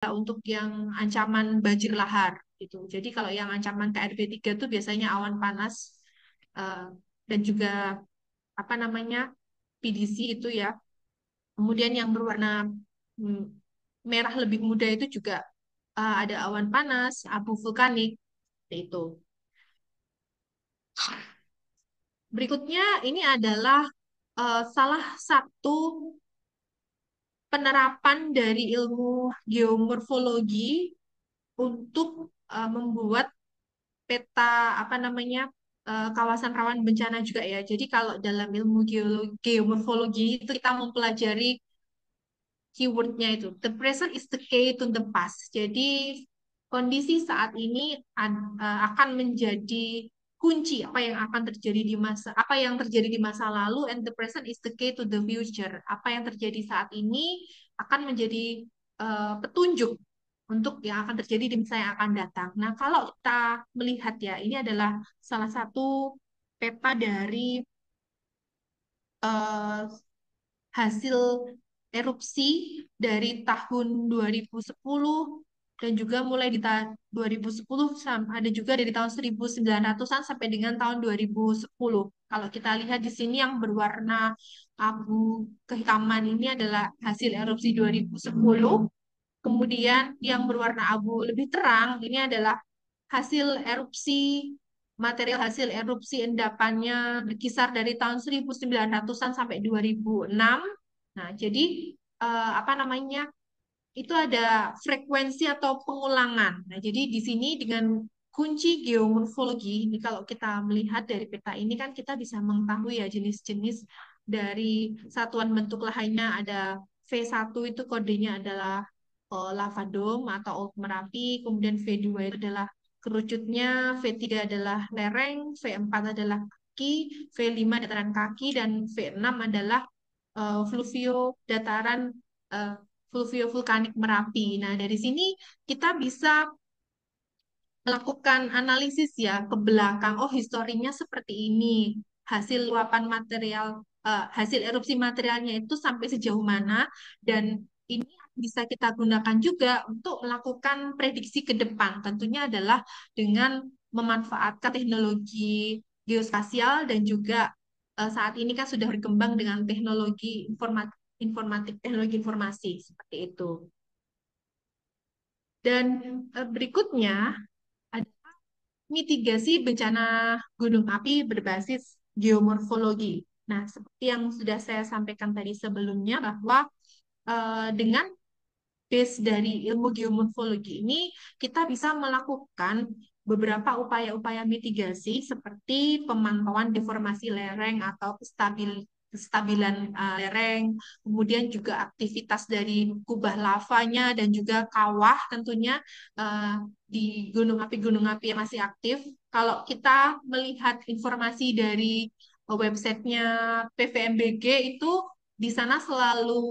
untuk yang ancaman banjir lahar gitu. Jadi kalau yang ancaman KRB 3 itu biasanya awan panas eh, dan juga apa namanya PDC itu ya. Kemudian yang berwarna mm, merah lebih muda itu juga ada awan panas, abu vulkanik itu. Berikutnya ini adalah salah satu penerapan dari ilmu geomorfologi untuk membuat peta apa namanya kawasan rawan bencana juga ya. Jadi kalau dalam ilmu geomorfologi itu kita mempelajari keywordnya itu the present is the key to the past. Jadi kondisi saat ini akan menjadi kunci apa yang terjadi di masa lalu, and the present is the key to the future. Apa yang terjadi saat ini akan menjadi petunjuk untuk yang akan terjadi di masa yang akan datang. Nah, kalau kita melihat ya, ini adalah salah satu peta dari eh, hasil erupsi dari tahun 2010 dan juga mulai di tahun 2010 ada juga dari tahun 1900-an sampai dengan tahun 2010. Kalau kita lihat di sini yang berwarna abu kehitaman ini adalah hasil erupsi 2010. Kemudian yang berwarna abu lebih terang ini adalah hasil erupsi material hasil erupsi endapannya berkisar dari tahun 1900-an sampai 2006. Nah, jadi apa namanya? Itu ada frekuensi atau pengulangan. Nah, jadi di sini dengan kunci geomorfologi, ini kalau kita melihat dari peta ini kan kita bisa mengetahui ya jenis-jenis dari satuan bentuk lahannya ada V1 itu kodenya adalah lava dome atau Old Merapi, kemudian V2 itu adalah kerucutnya, V3 adalah lereng, V4 adalah kaki, V5 dataran kaki, dan V6 adalah fluvio dataran eh, fluvio vulkanik Merapi. Nah, dari sini kita bisa melakukan analisis ya ke belakang. Oh, historinya seperti ini. Hasil luapan material, hasil erupsi materialnya itu sampai sejauh mana, dan ini bisa kita gunakan juga untuk melakukan prediksi ke depan. Tentunya adalah dengan memanfaatkan teknologi geospasial dan juga saat ini kan sudah berkembang dengan teknologi informatik, teknologi informasi seperti itu. Dan berikutnya ada mitigasi bencana gunung api berbasis geomorfologi. Nah, seperti yang sudah saya sampaikan tadi sebelumnya bahwa dengan base dari ilmu geomorfologi ini kita bisa melakukan beberapa upaya-upaya mitigasi seperti pemantauan deformasi lereng atau kestabilan lereng, kemudian juga aktivitas dari kubah lavanya dan juga kawah tentunya eh, di gunung api yang masih aktif. Kalau kita melihat informasi dari websitenya PVMBG itu di sana selalu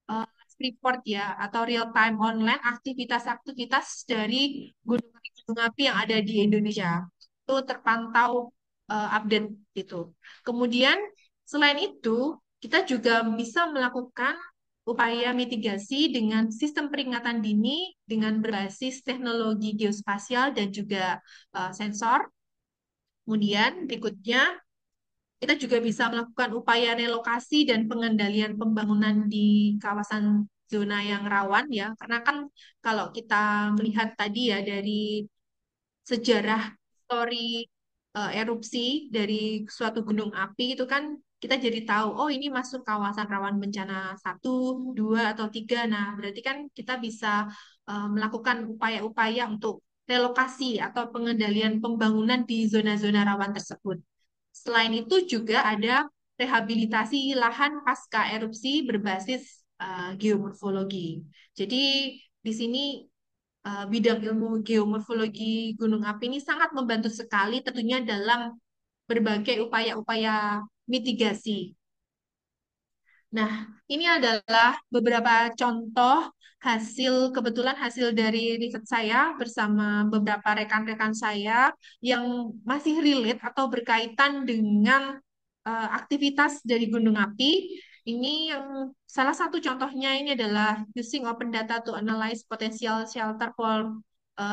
eh, report ya atau real time online aktivitas-aktivitas dari gunung api yang ada di Indonesia itu terpantau update gitu. Kemudian selain itu kita juga bisa melakukan upaya mitigasi dengan sistem peringatan dini dengan berbasis teknologi geospasial dan juga sensor. Kemudian berikutnya kita juga bisa melakukan upaya relokasi dan pengendalian pembangunan di kawasan zona yang rawan ya. Karena kan kalau kita melihat tadi ya dari sejarah histori erupsi dari suatu gunung api itu kan kita jadi tahu, oh ini masuk kawasan rawan bencana 1, 2, atau 3. Nah, berarti kan kita bisa melakukan upaya-upaya untuk relokasi atau pengendalian pembangunan di zona-zona rawan tersebut. Selain itu juga ada rehabilitasi lahan pasca erupsi berbasis geomorfologi. Jadi di sini bidang ilmu geomorfologi gunung api ini sangat membantu sekali tentunya dalam berbagai upaya-upaya mitigasi. Nah, ini adalah beberapa contoh kebetulan hasil dari riset saya bersama beberapa rekan-rekan saya yang masih relate atau berkaitan dengan aktivitas dari gunung api. Ini yang salah satu contohnya ini adalah using open data to analyze potential shelter for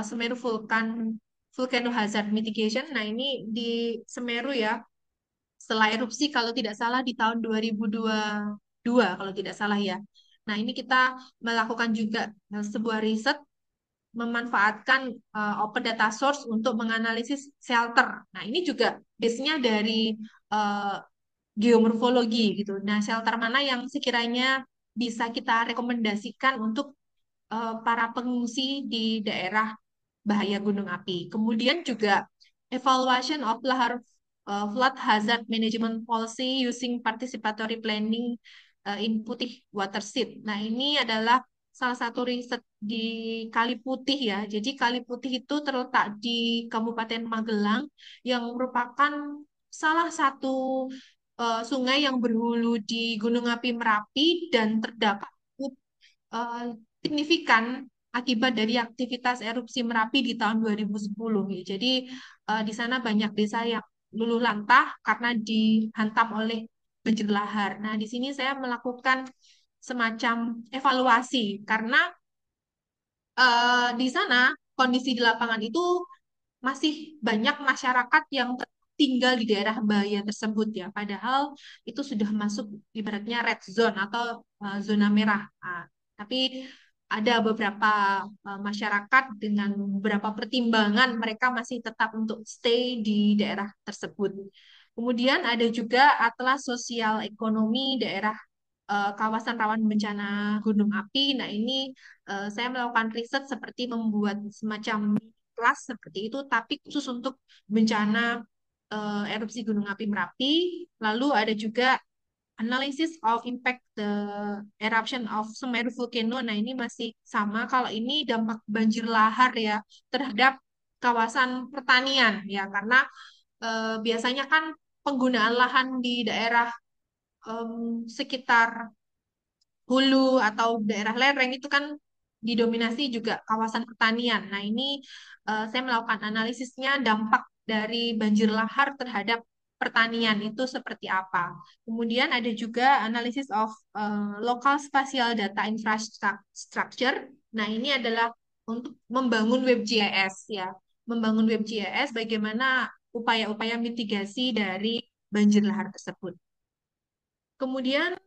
Semeru volcano hazard mitigation. Nah, ini di Semeru ya. Setelah erupsi kalau tidak salah di tahun 2022 kalau tidak salah ya. Nah, ini kita melakukan juga sebuah riset memanfaatkan open data source untuk menganalisis shelter. Nah, ini juga base-nya dari uh, geomorfologi gitu. Nah, shelter mana yang sekiranya bisa kita rekomendasikan untuk para pengungsi di daerah bahaya gunung api. Kemudian juga evaluation of flood hazard management policy using participatory planning in Putih Watershed. Nah, ini adalah salah satu riset di Kali Putih ya. Jadi Kali Putih itu terletak di Kabupaten Magelang yang merupakan salah satu sungai yang berhulu di Gunung Api Merapi dan terdapat eh, signifikan akibat dari aktivitas erupsi Merapi di tahun 2010. Ya. Jadi di sana banyak desa yang luluh lantah karena dihantam oleh banjir lahar. Nah, di sini saya melakukan semacam evaluasi karena di sana kondisi di lapangan itu masih banyak masyarakat yang tinggal di daerah bahaya tersebut ya. Padahal itu sudah masuk ibaratnya red zone atau zona merah. Nah, tapi ada beberapa masyarakat dengan beberapa pertimbangan mereka masih tetap untuk stay di daerah tersebut. Kemudian ada juga atlas sosial ekonomi daerah kawasan rawan bencana gunung api. Nah, ini saya melakukan riset seperti membuat semacam kelas seperti itu, tapi khusus untuk bencana erupsi gunung api Merapi. Lalu ada juga analysis of impact the eruption of Semeru volcano. Nah, ini masih sama. Kalau ini dampak banjir lahar ya terhadap kawasan pertanian ya, karena biasanya kan penggunaan lahan di daerah sekitar hulu atau daerah lereng itu kan didominasi juga kawasan pertanian. Nah, ini saya melakukan analisisnya dampak dari banjir lahar terhadap pertanian itu seperti apa. Kemudian ada juga analisis of local spatial data infrastructure. Nah, ini adalah untuk membangun web GIS ya. Membangun web GIS bagaimana upaya-upaya mitigasi dari banjir lahar tersebut. Kemudian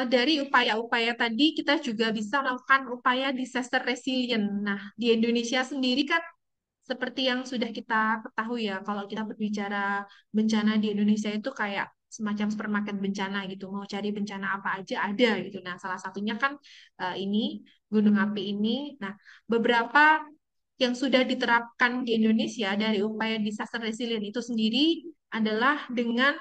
dari upaya-upaya tadi kita juga bisa melakukan upaya disaster resilient. Nah, di Indonesia sendiri kan seperti yang sudah kita ketahui ya, kalau kita berbicara bencana di Indonesia itu kayak semacam supermarket bencana gitu. Mau cari bencana apa aja ada gitu. Nah, salah satunya kan ini gunung api ini. Nah, beberapa yang sudah diterapkan di Indonesia dari upaya disaster resilient itu sendiri adalah dengan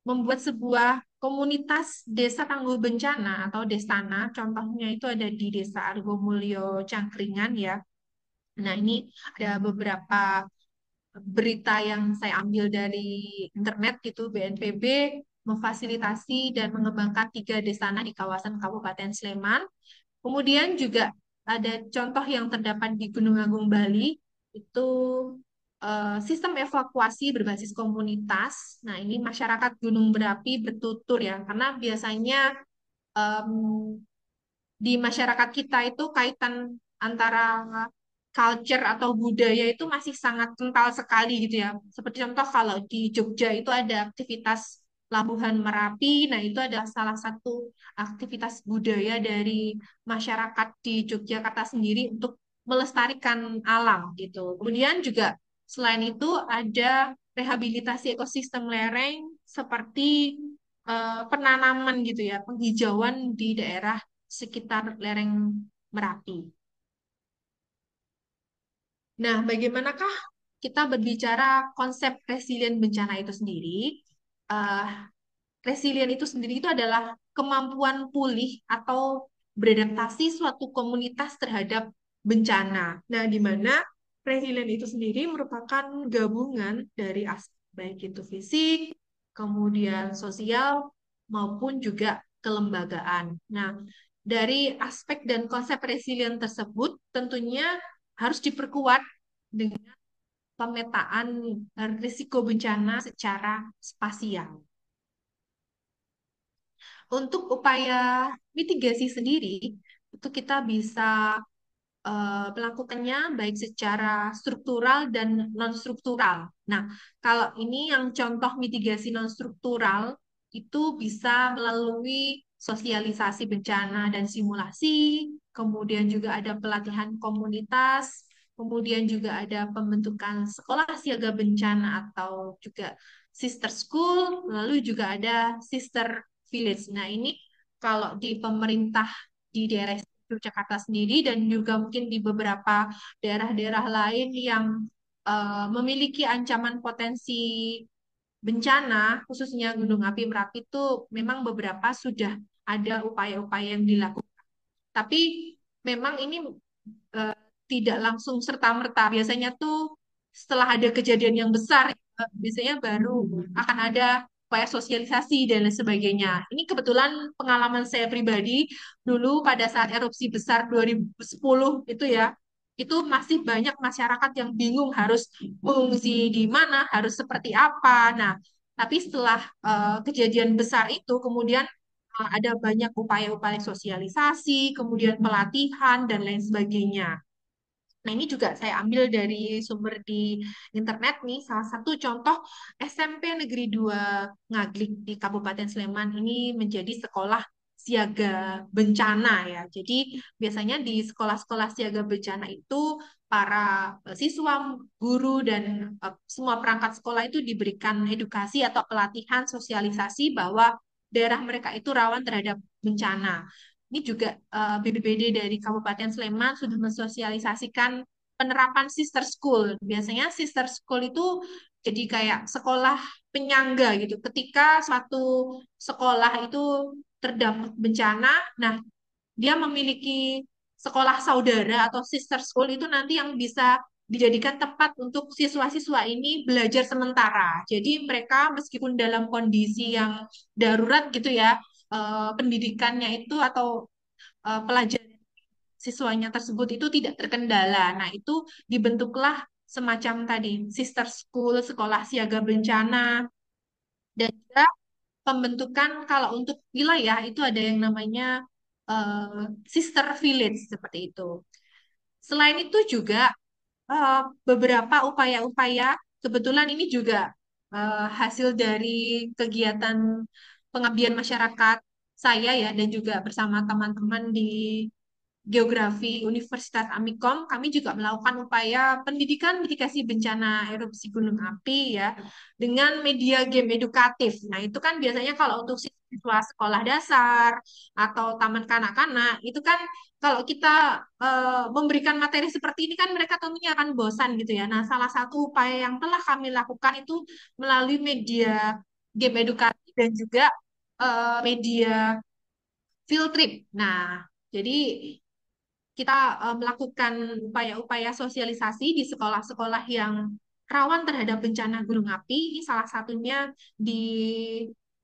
membuat sebuah komunitas desa tangguh bencana atau Destana. Contohnya itu ada di Desa Argomulyo Cangkringan ya. Nah, ini ada beberapa berita yang saya ambil dari internet gitu. BNPB memfasilitasi dan mengembangkan 3 desana di kawasan Kabupaten Sleman. Kemudian juga ada contoh yang terdapat di Gunung Agung Bali, itu sistem evakuasi berbasis komunitas. Nah, ini masyarakat gunung berapi bertutur ya, karena biasanya em, di masyarakat kita itu kaitan antara culture atau budaya itu masih sangat kental sekali gitu ya. Seperti contoh kalau di Jogja itu ada aktivitas Labuhan Merapi, nah itu adalah salah satu aktivitas budaya dari masyarakat di Yogyakarta sendiri untuk melestarikan alam gitu. Kemudian juga selain itu ada rehabilitasi ekosistem lereng seperti penanaman gitu ya, penghijauan di daerah sekitar lereng Merapi. Nah, bagaimanakah kita berbicara konsep resilient bencana itu sendiri? Eh, Resilient itu sendiri itu adalah kemampuan pulih atau beradaptasi suatu komunitas terhadap bencana. Nah, di mana resilient itu sendiri merupakan gabungan dari aspek baik itu fisik, kemudian sosial, maupun juga kelembagaan. Nah, dari aspek dan konsep resilient tersebut tentunya harus diperkuat dengan pemetaan risiko bencana secara spasial. Untuk upaya mitigasi sendiri, itu kita bisa melakukannya baik secara struktural dan non-struktural. Nah, kalau ini yang contoh mitigasi non-struktural itu bisa melalui sosialisasi bencana dan simulasi, kemudian juga ada pelatihan komunitas, kemudian juga ada pembentukan sekolah siaga bencana atau juga sister school, lalu juga ada sister village. Nah, ini kalau di pemerintah di daerah Yogyakarta sendiri dan juga mungkin di beberapa daerah-daerah lain yang memiliki ancaman potensi bencana, khususnya Gunung Api Merapi itu memang beberapa sudah ada upaya-upaya yang dilakukan. Tapi memang ini eh, tidak langsung serta-merta. Biasanya tuh setelah ada kejadian yang besar, biasanya baru akan ada upaya sosialisasi dan lain sebagainya. Ini kebetulan pengalaman saya pribadi dulu pada saat erupsi besar 2010 itu ya, itu masih banyak masyarakat yang bingung harus mengungsi di mana, harus seperti apa. Nah, tapi setelah kejadian besar itu, kemudian ada banyak upaya-upaya sosialisasi, kemudian pelatihan, dan lain sebagainya. Nah, ini juga saya ambil dari sumber di internet nih. Salah satu contoh SMP Negeri 2 Ngaglik di Kabupaten Sleman ini menjadi sekolah siaga bencana ya. Jadi biasanya di sekolah-sekolah siaga bencana itu para siswa, guru, dan semua perangkat sekolah itu diberikan edukasi atau pelatihan sosialisasi bahwa daerah mereka itu rawan terhadap bencana. Ini juga BPBD dari Kabupaten Sleman sudah mensosialisasikan penerapan sister school. Biasanya sister school itu jadi kayak sekolah penyangga gitu. Ketika suatu sekolah itu terdampak bencana, nah dia memiliki sekolah saudara atau sister school itu nanti yang bisa dijadikan tempat untuk siswa-siswa ini belajar sementara. Jadi mereka meskipun dalam kondisi yang darurat gitu ya, pendidikannya itu atau pelajaran siswanya tersebut itu tidak terkendala. Nah, itu dibentuklah semacam tadi sister school, sekolah siaga bencana, dan juga pembentukan kalau untuk wilayah itu ada yang namanya sister village seperti itu. Selain itu juga eh, beberapa upaya-upaya, kebetulan ini juga hasil dari kegiatan pengabdian masyarakat saya ya, dan juga bersama teman-teman di Geografi Universitas Amikom, kami juga melakukan upaya pendidikan mitigasi bencana erupsi gunung api ya dengan media game edukatif. Nah, itu kan biasanya kalau untuk siswa sekolah dasar atau taman kanak-kanak, itu kan kalau kita memberikan materi seperti ini kan mereka tentunya akan bosan gitu ya. Nah, salah satu upaya yang telah kami lakukan itu melalui media game edukatif dan juga media field trip. Nah, jadi kita melakukan upaya-upaya sosialisasi di sekolah-sekolah yang rawan terhadap bencana gunung api. Ini salah satunya di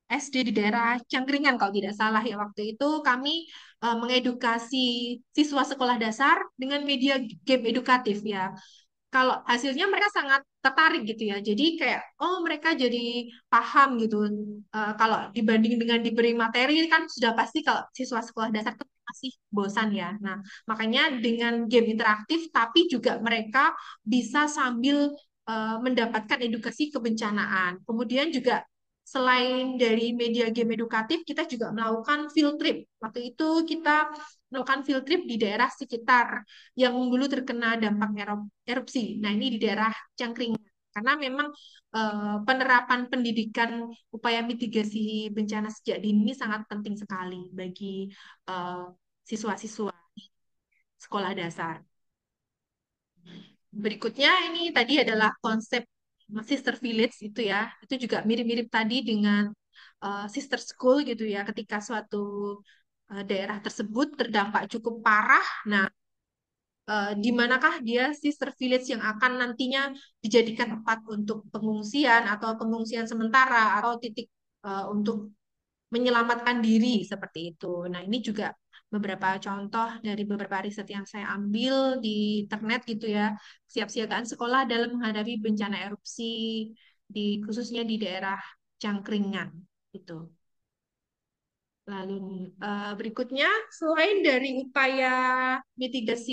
SD di daerah Cangkringan kalau tidak salah ya waktu itu kami mengedukasi siswa sekolah dasar dengan media game edukatif ya. Kalau hasilnya mereka sangat tertarik gitu ya. Jadi kayak oh mereka jadi paham gitu. Kalau dibanding dengan diberi materi kan sudah pasti kalau siswa sekolah dasar itu masih bosan ya. Nah, makanya dengan game interaktif tapi juga mereka bisa sambil mendapatkan edukasi kebencanaan. Kemudian juga selain dari media game edukatif, kita juga melakukan field trip. Waktu itu kita melakukan field trip di daerah sekitar yang dulu terkena dampak erupsi. Nah, ini di daerah Cangkringan. Karena memang penerapan pendidikan upaya mitigasi bencana sejak dini ini sangat penting sekali bagi eh, siswa-siswa sekolah dasar. Berikutnya ini tadi adalah konsep sister village itu ya. Itu juga mirip-mirip tadi dengan sister school gitu ya. Ketika suatu daerah tersebut terdampak cukup parah, nah di manakah dia sister village yang akan nantinya dijadikan tempat untuk pengungsian atau pengungsian sementara atau titik untuk menyelamatkan diri seperti itu. Nah, ini juga beberapa contoh dari beberapa riset yang saya ambil di internet gitu ya. Siap-siagaan sekolah dalam menghadapi bencana erupsi di khususnya di daerah Cangkringan itu. Lalu berikutnya, selain dari upaya mitigasi